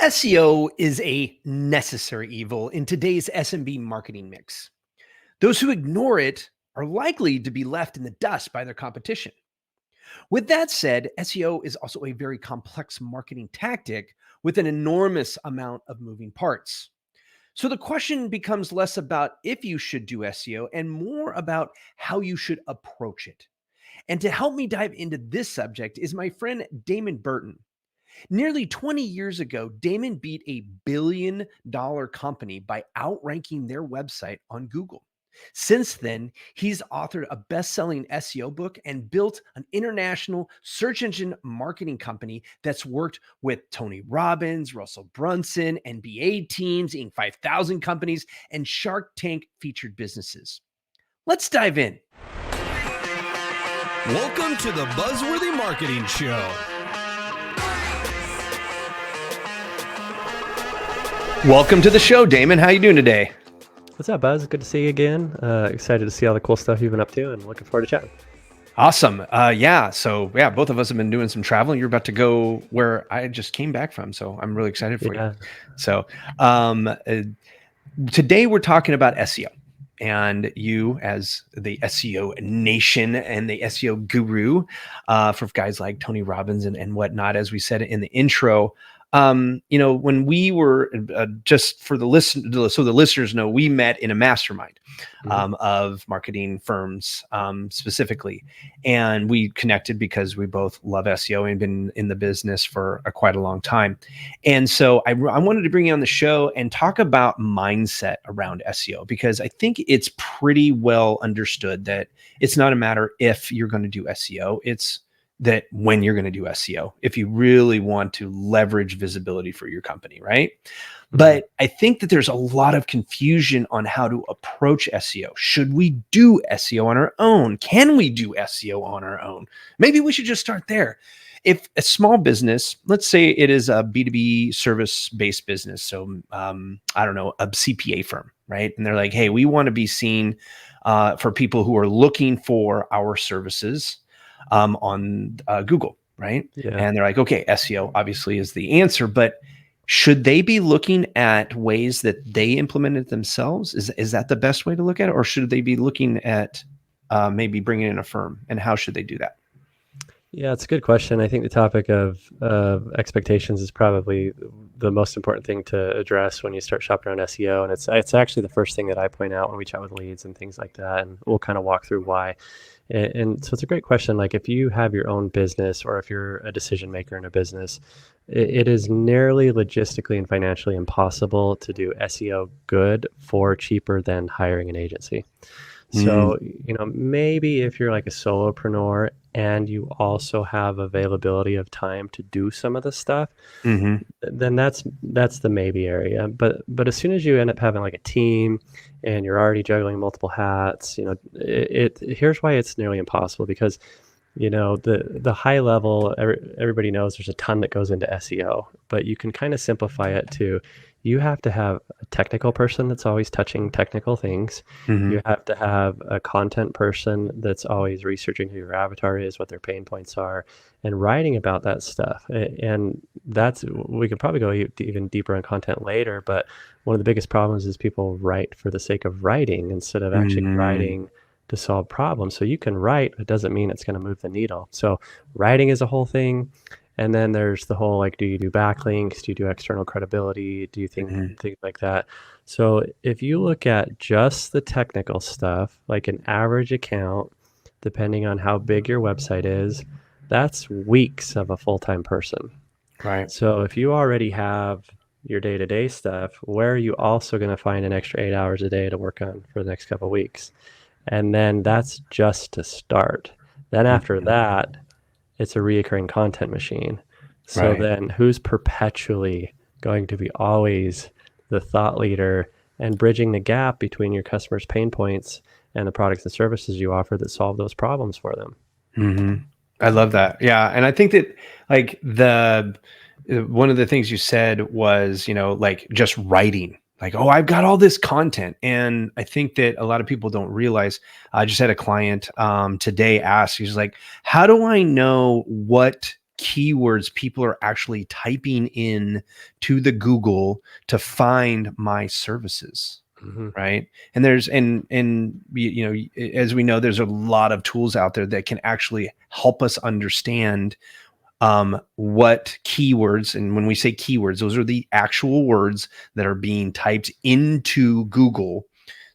SEO is a necessary evil in today's SMB marketing mix. Those who ignore it are likely to be left in the dust by their competition. With that said, SEO is also a very complex marketing tactic with an enormous amount of moving parts. So the question becomes less about if you should do SEO and more about how you should approach it. And to help me dive into this subject is my friend Damon Burton. Nearly 20 years ago, Damon beat a $1 billion company by outranking their website on Google. Since then, he's authored a best-selling SEO book and built an international search engine marketing company that's worked with Tony Robbins, Russell Brunson, NBA teams, Inc. 5000 companies, and Shark Tank featured businesses. Let's dive in. Welcome to the Buzzworthy Marketing Show. Welcome to the show, Damon. How you doing today? What's up, Buzz? Good to see you again. Excited to see all the cool stuff you've been up to and looking forward to chatting. Awesome. So both of us have been doing some traveling. You're about to go where I just came back from, so I'm really excited for you. So today we're talking about SEO. And you, as the SEO nation and the SEO guru for guys like Tony Robbins and whatnot, as we said in the intro, when we were just for the listeners know, we met in a mastermind of marketing firms specifically, and we connected because we both love SEO and been in the business for quite a long time. And so I wanted to bring you on the show and talk about mindset around SEO, because I think it's pretty well understood that it's not a matter if you're going to do SEO, it's that when you're going to do SEO, if you really want to leverage visibility for your company, right? But I think that there's a lot of confusion on how to approach SEO. Should we do SEO on our own? Can we do SEO on our own? Maybe we should just start there. If a small business, let's say it is a B2B service-based business, so a CPA firm, right? And they're like, hey, we want to be seen for people who are looking for our services on Google, right? Yeah. And they're like, okay, SEO obviously is the answer, but should they be looking at ways that they implemented themselves? Is that the best way to look at it? Or should they be looking at maybe bringing in a firm, and how should they do that? Yeah, it's a good question. I think the topic of expectations is probably the most important thing to address when you start shopping around SEO. And it's actually the first thing that I point out when we chat with leads and things like that. And we'll kind of walk through why. And so it's a great question. Like if you have your own business, or if you're a decision maker in a business, it is nearly logistically and financially impossible to do SEO good for cheaper than hiring an agency. So, maybe if you're like a solopreneur and you also have availability of time to do some of the stuff, then that's the maybe area. But as soon as you end up having like a team and you're already juggling multiple hats, here's why it's nearly impossible, because the high level, everybody knows there's a ton that goes into SEO, but you can kind of simplify it to, you have to have a technical person that's always touching technical things. You have to have a content person that's always researching who your avatar is, what their pain points are, and writing about that stuff. And we could probably go even deeper on content later, but one of the biggest problems is people write for the sake of writing instead of actually writing to solve problems. So you can write, but it doesn't mean it's going to move the needle. So writing is a whole thing. And then there's the whole, like, do you do backlinks? Do you do external credibility? Do you think things like that? So if you look at just the technical stuff, like an average account, depending on how big your website is, that's weeks of a full-time person. Right. So if you already have your day-to-day stuff, where are you also going to find an extra 8 hours a day to work on for the next couple of weeks? And then that's just to start. Then after that, it's a reoccurring content machine. So then who's perpetually going to be always the thought leader and bridging the gap between your customers' pain points and the products and services you offer that solve those problems for them? I love that. Yeah. And I think that like one of the things you said was, like just writing. Like, oh, I've got all this content. And I think that a lot of people don't realize, I just had a client today ask, he's like, how do I know what keywords people are actually typing in to the Google to find my services. Mm-hmm. Right. And as we know, there's a lot of tools out there that can actually help us understand what keywords, and when we say keywords, those are the actual words that are being typed into Google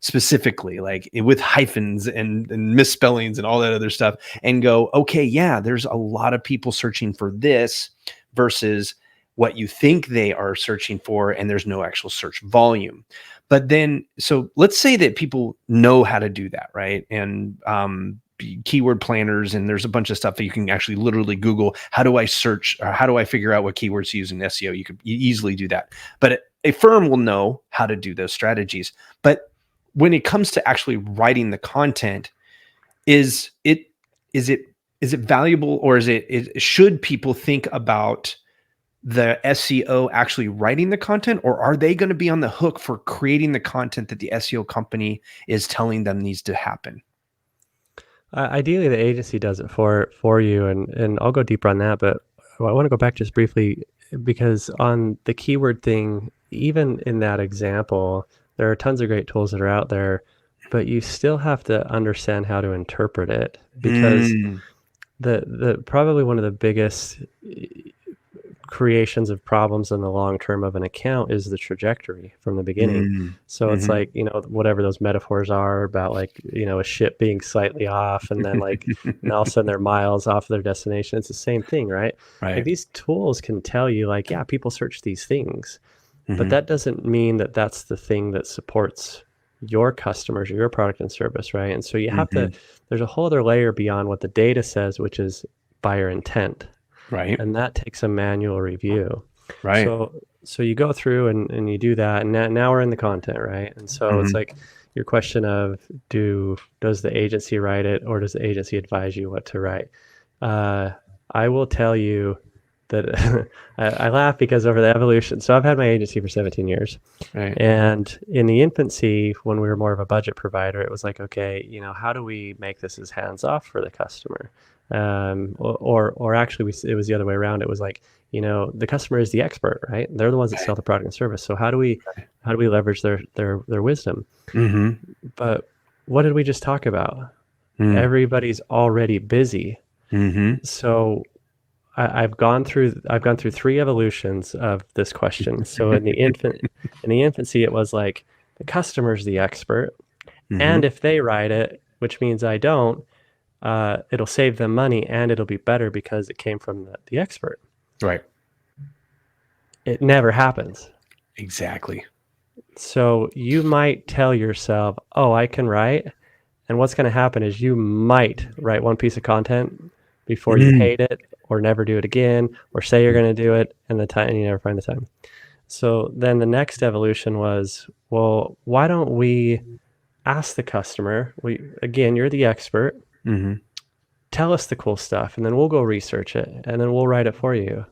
specifically, like with hyphens and misspellings and all that other stuff, and go, okay, yeah, there's a lot of people searching for this versus what you think they are searching for, and there's no actual search volume. But then, so let's say that people know how to do that, right? And keyword planners, and there's a bunch of stuff that you can actually literally Google. How do I search, or how do I figure out what keywords to use in SEO? You could easily do that. But a firm will know how to do those strategies. But when it comes to actually writing the content, is it valuable, or should people think about the SEO actually writing the content, or are they going to be on the hook for creating the content that the SEO company is telling them needs to happen? Ideally, the agency does it for you, and I'll go deeper on that. But I want to go back just briefly, because on the keyword thing, even in that example, there are tons of great tools that are out there, but you still have to understand how to interpret it, because the probably one of the biggest creations of problems in the long term of an account is the trajectory from the beginning. So it's like, whatever those metaphors are about, like, a ship being slightly off, and then like, and all of a sudden they're miles off their destination. It's the same thing, right? Like, these tools can tell you, like, yeah, people search these things, but that doesn't mean that that's the thing that supports your customers or your product and service, right? And so you have to, there's a whole other layer beyond what the data says, which is buyer intent. Right. And that takes a manual review. Right. So you go through and you do that. And now we're in the content, right? And so it's like your question of, does the agency write it, or does the agency advise you what to write? I will tell you that I laugh, because over the evolution, so I've had my agency for 17 years. Right. And in the infancy, when we were more of a budget provider, it was like, okay, how do we make this as hands-off for the customer? Or actually, it was the other way around. It was like, the customer is the expert, right? They're the ones that sell the product and service. So how do we leverage their wisdom? But what did we just talk about? Everybody's already busy. So I've gone through 3 evolutions of this question. So in the infancy, it was like, the customer's the expert, and if they write it, which means I don't, it'll save them money, and it'll be better because it came from the expert. Right. It never happens. Exactly. So you might tell yourself, oh, I can write. And what's going to happen is you might write one piece of content before you hate it, or never do it again, or say you're going to do it, and you never find the time. So then the next evolution was, well, why don't we ask the customer, again, you're the expert, tell us the cool stuff, and then we'll go research it, and then we'll write it for you.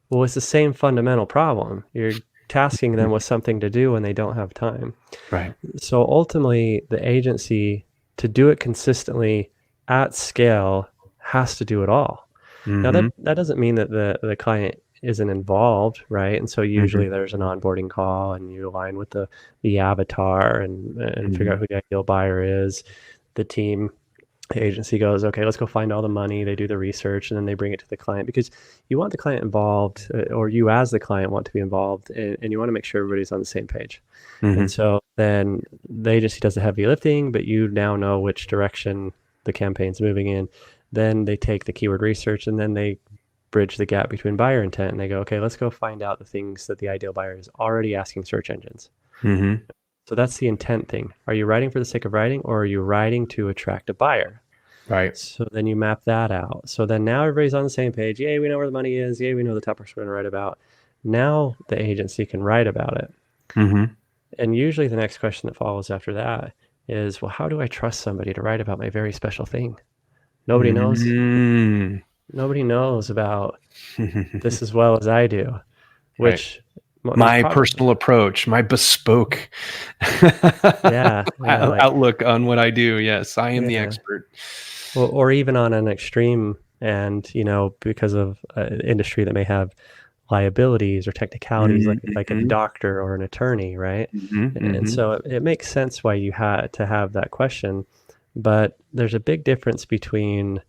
Well, it's the same fundamental problem. You're tasking them with something to do when they don't have time. Right. So ultimately, the agency, to do it consistently at scale, has to do it all. Now, that doesn't mean that the client isn't involved, right? And so usually there's an onboarding call, and you align with the avatar and figure out who the ideal buyer is. The agency goes, okay, let's go find all the money. They do the research, and then they bring it to the client, because you want the client involved, or you as the client want to be involved, and you want to make sure everybody's on the same page. And so then the agency does the heavy lifting, but you now know which direction the campaign's moving in. Then they take the keyword research, and then they bridge the gap between buyer intent, and they go, okay, let's go find out the things that the ideal buyer is already asking search engines. So that's the intent thing. Are you writing for the sake of writing, or are you writing to attract a buyer? Right. So then you map that out. So then now everybody's on the same page. Yay, we know where the money is. Yay, we know the topics we're going to write about. Now the agency can write about it. And usually the next question that follows after that is, well, how do I trust somebody to write about my very special thing? Nobody knows. Nobody knows about this as well as I do, which my personal approach, my bespoke outlook on what I do. Yes, I am the expert. Or even on an extreme And, because of industry that may have liabilities or technicalities, like a Mm-hmm. doctor or an attorney, right? And Mm-hmm. so it makes sense why you had to have that question. But there's a big difference between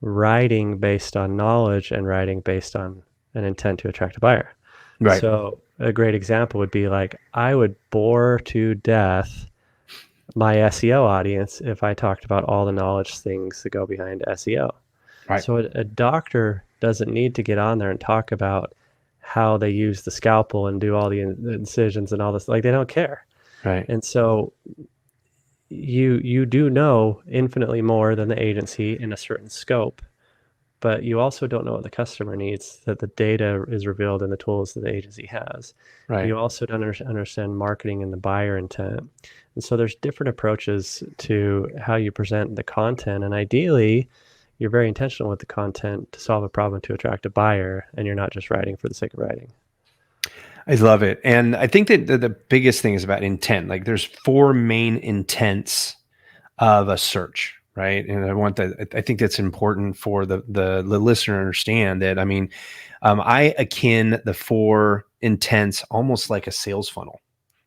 writing based on knowledge and writing based on an intent to attract a buyer. Right. So a great example would be like, I would bore to death my SEO audience if I talked about all the knowledge things that go behind SEO. Right. So a doctor doesn't need to get on there and talk about how they use the scalpel and do all the incisions and all this. Like, they don't care. Right. And so you do know infinitely more than the agency in a certain scope, but you also don't know what the customer needs, that the data is revealed in the tools that the agency has. Right. You also don't understand marketing and the buyer intent. And so there's different approaches to how you present the content. And ideally, you're very intentional with the content to solve a problem to attract a buyer, and you're not just writing for the sake of writing. I love it. And I think that the biggest thing is about intent. Like, there's 4 main intents of a search, right? And I think that's important for the listener to understand that. I mean, I akin the 4 intents almost like a sales funnel,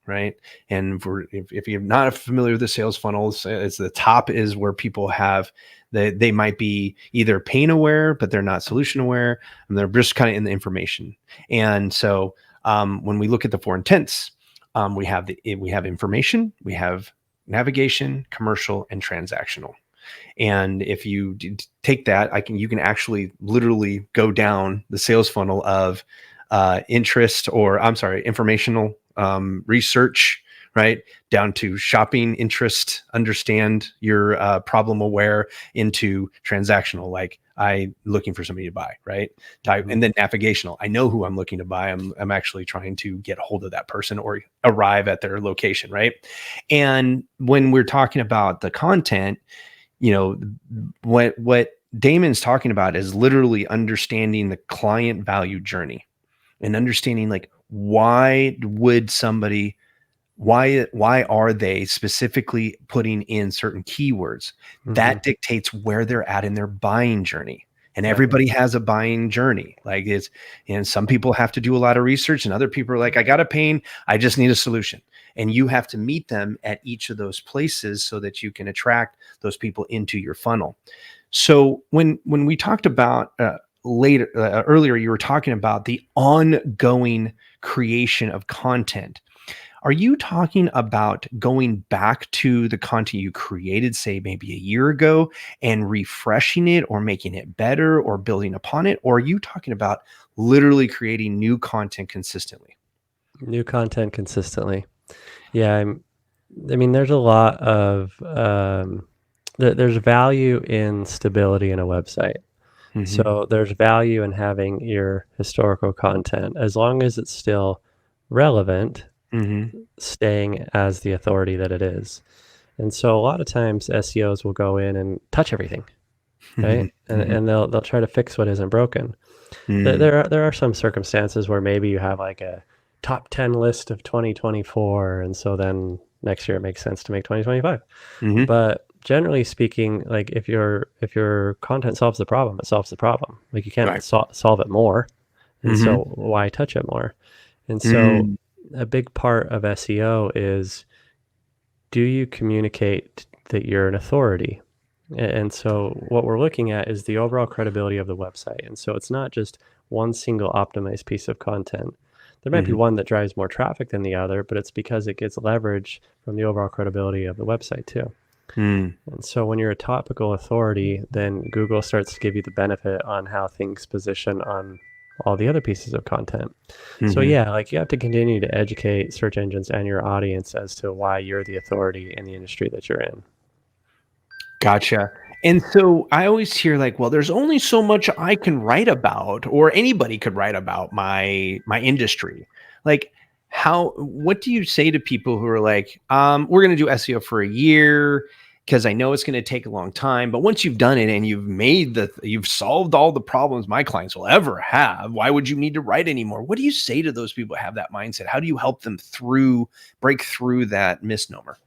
right? And if you're not familiar with the sales funnels, it's the top is where people have they might be either pain aware, but they're not solution aware, and they're just kind of in the information. And so when we look at the 4 intents, we have information, we have navigation, commercial, and transactional. And if you take that, you can actually literally go down the sales funnel of informational research, right? Down to shopping interest, understand your problem aware, into transactional, like I looking for somebody to buy, right? Type, and then navigational. I know who I'm looking to buy. I'm actually trying to get a hold of that person or arrive at their location, right? And when we're talking about the content, what Damon's talking about is literally understanding the client value journey and understanding, like, why are they specifically putting in certain keywords that dictates where they're at in their buying journey. And everybody has a buying journey. Like, and some people have to do a lot of research, and other people are like, I got a pain, I just need a solution. And you have to meet them at each of those places so that you can attract those people into your funnel. So when we talked about earlier, you were talking about the ongoing creation of content. Are you talking about going back to the content you created, say maybe a year ago, and refreshing it or making it better or building upon it? Or are you talking about literally creating new content consistently? New content consistently. Yeah. I mean, there's a lot of, there's value in stability in a website. Mm-hmm. So there's value in having your historical content, as long as it's still relevant, staying as the authority that it is. And so a lot of times SEOs will go in and touch everything, right? And they'll try to fix what isn't broken. There are some circumstances where maybe you have like a top 10 list of 2024, and so then next year it makes sense to make 2025. But generally speaking, like, if your content solves the problem, it solves the problem. Like, you can't solve it more, and so why touch it more? And so a big part of SEO is, do you communicate that you're an authority? And so what we're looking at is the overall credibility of the website. And so it's not just one single optimized piece of content. There might be one that drives more traffic than the other, but it's because it gets leverage from the overall credibility of the website too. And so when you're a topical authority, then Google starts to give you the benefit on how things position on all the other pieces of content. So yeah, like, you have to continue to educate search engines and your audience as to why you're the authority in the industry that you're in. Gotcha. And so I always hear, like, well, there's only so much I can write about, or anybody could write about my industry. Like, what do you say to people who are like, we're going to do SEO for a year because I know it's going to take a long time, but once you've done it and you've solved all the problems my clients will ever have, why would you need to write anymore? What do you say to those people who have that mindset? How do you help them break through that misnomer?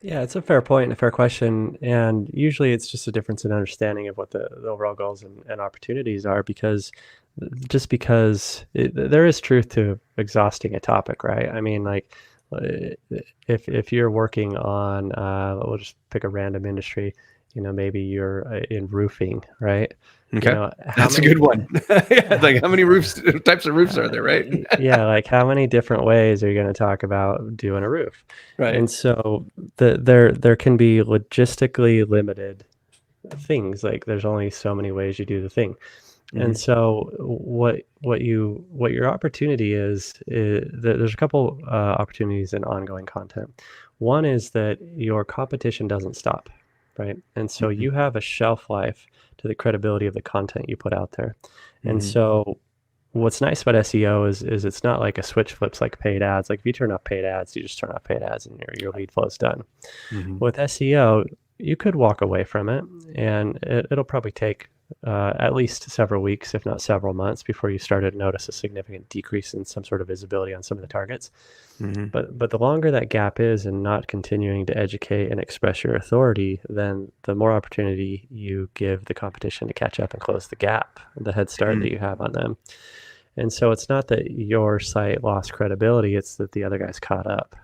Yeah, it's a fair point and a fair question. And usually it's just a difference in understanding of what the overall goals and opportunities are, because there is truth to exhausting a topic, right? I mean, like, uh, if you're working on, we'll just pick a random industry, maybe you're in roofing, right? Okay. How That's a good many, one. Yeah, like how many types of roofs are there, right? yeah, like how many different ways are you going to talk about doing a roof? Right. And so there can be logistically limited things. Like there's only so many ways you do the thing. And Hmm. so what your opportunity is that there's a couple opportunities in ongoing content. One is that your competition doesn't stop, right? And so Hmm. you have a shelf life to the credibility of the content you put out there. And Hmm. so what's nice about SEO is it's not like a switch flips like paid ads. Like if you turn off paid ads, you just turn off paid ads and your lead flow is done. Hmm. With SEO, you could walk away from it, and it'll probably take at least several weeks, if not several months, before you started to notice a significant decrease in some sort of visibility on some of the targets. Hmm. But the longer that gap is and not continuing to educate and express your authority, then the more opportunity you give the competition to catch up and close the gap, the head start that you have on them. And so it's not that your site lost credibility, it's that the other guys caught up.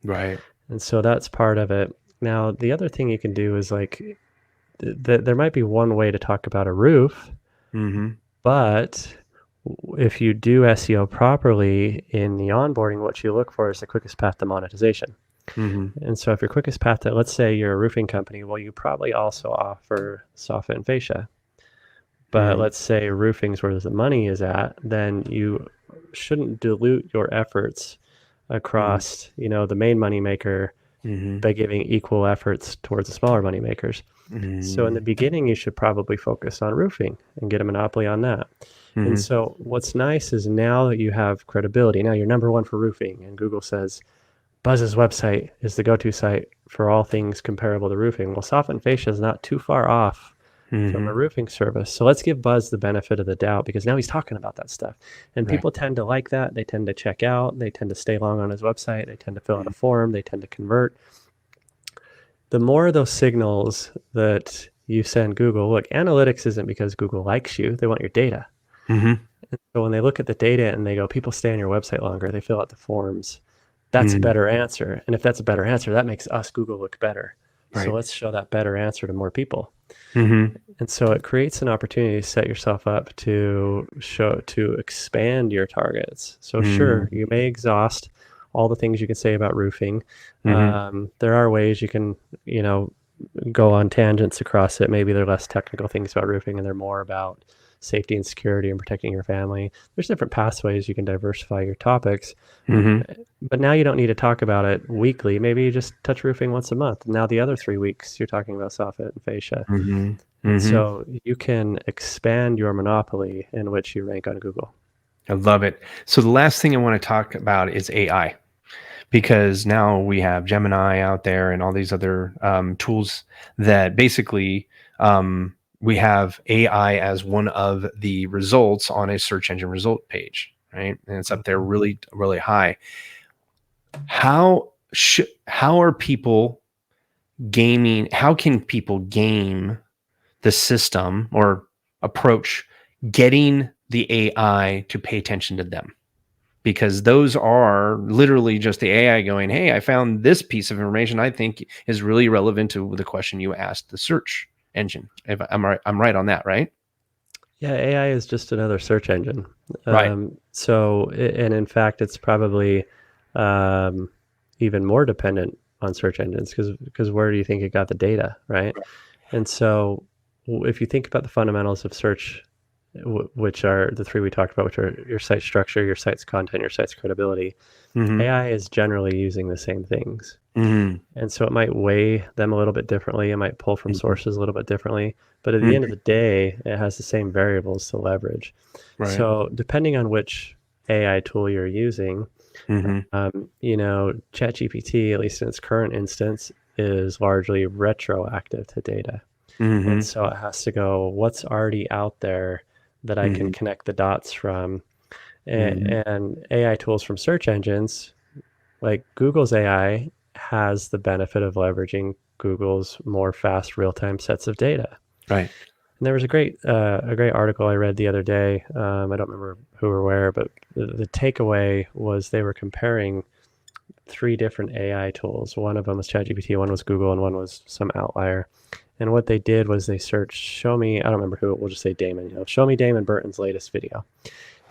Right. And so that's part of it. Now, the other thing you can do is like there might be one way to talk about a roof, Hmm. but if you do SEO properly in the onboarding, what you look for is the quickest path to monetization. Hmm. And so if your quickest path to, let's say you're a roofing company, well, you probably also offer soffit and fascia. But Hmm. let's say roofing's where the money is at, then you shouldn't dilute your efforts Hmm. across, the main money maker Hmm. by giving equal efforts towards the smaller money makers. So in the Hmm. beginning, you should probably focus on roofing and get a monopoly on that. And Hmm. so what's nice is now that you have credibility, now you're number one for roofing, and Google says Buzz's website is the go-to site for all things comparable to roofing. Well, soffit and fascia is not too far off from a Hmm. roofing service. So let's give Buzz the benefit of the doubt, because now he's talking about that stuff. And Right. people tend to like that. They tend to check out. They tend to stay long on his website. They tend to fill out a form. They tend to convert. The more of those signals that you send Google, look, analytics isn't because Google likes you, they want your data. Hmm. So when they look at the data and they go, people stay on your website longer, they fill out the forms, that's a Hmm. better answer. And if that's a better answer, that makes us, Google, look better. So Right. let's show that better answer to more people. Hmm. And so it creates an opportunity to set yourself up to expand your targets. So Hmm. sure, you may exhaust all the things you can say about roofing. Hmm. There are ways you can, you know, go on tangents across it. Maybe they're less technical things about roofing and they're more about safety and security and protecting your family. There's different pathways you can diversify your topics. Hmm. But now you don't need to talk about it weekly. Maybe you just touch roofing once a month. Now the other 3 weeks you're talking about soffit and fascia. Hmm. And Hmm. so you can expand your monopoly in which you rank on Google. I love it. So the last thing I want to talk about is AI, because now we have Gemini out there and all these other tools that basically we have AI as one of the results on a search engine result page, right? And it's up there Mhm. really, really high. How are people gaming? How can people game the system or approach getting the AI to pay attention to them? Because those are literally just the AI going, hey, I found this piece of information I think is really relevant to the question you asked the search engine. If I'm right on that, right? Yeah, AI is just another search engine. Right. And in fact, it's probably um, even more dependent on search engines because where do you think it got the data, right? And so if you think about the fundamentals of search, which are the three we talked about, which are your site structure, your site's content, your site's credibility, Mm-hmm. AI is generally using the same things. Mm-hmm. And so it might weigh them a little bit differently. It might pull from Mm-hmm. sources a little bit differently. But at the end of Mm-hmm. the day, it has the same variables to leverage. Right. So depending on which AI tool you're using, Mm-hmm. ChatGPT, at least in its current instance, is largely retroactive to data. And Mm-hmm. so it has to go, what's already out there that I can Mm-hmm. connect the dots from? Mm-hmm. And AI tools from search engines, like Google's AI, has the benefit of leveraging Google's more fast real-time sets of data. Right. And there was a great article I read the other day. I don't remember who or where, but the takeaway was they were comparing 3 different AI tools. One of them was ChatGPT, one was Google, and one was some outlier. And what they did was they searched, show me, I don't remember who, we'll just say Damon, show me Damon Burton's latest video.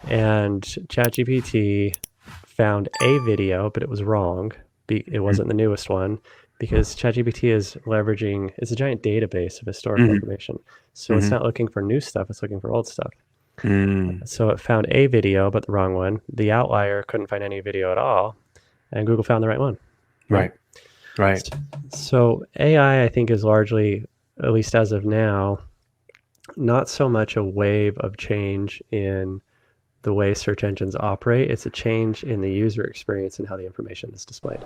And ChatGPT found a video, but it was wrong. It wasn't the newest one, because ChatGPT is leveraging, it's a giant database of historical information. So it's not looking for new stuff, it's looking for old stuff. So it found a video, but the wrong one. The outlier couldn't find any video at all, and Google found the right one. Right. So AI, I think, is largely, at least as of now, not so much a wave of change in the way search engines operate. It's a change in the user experience and how the information is displayed.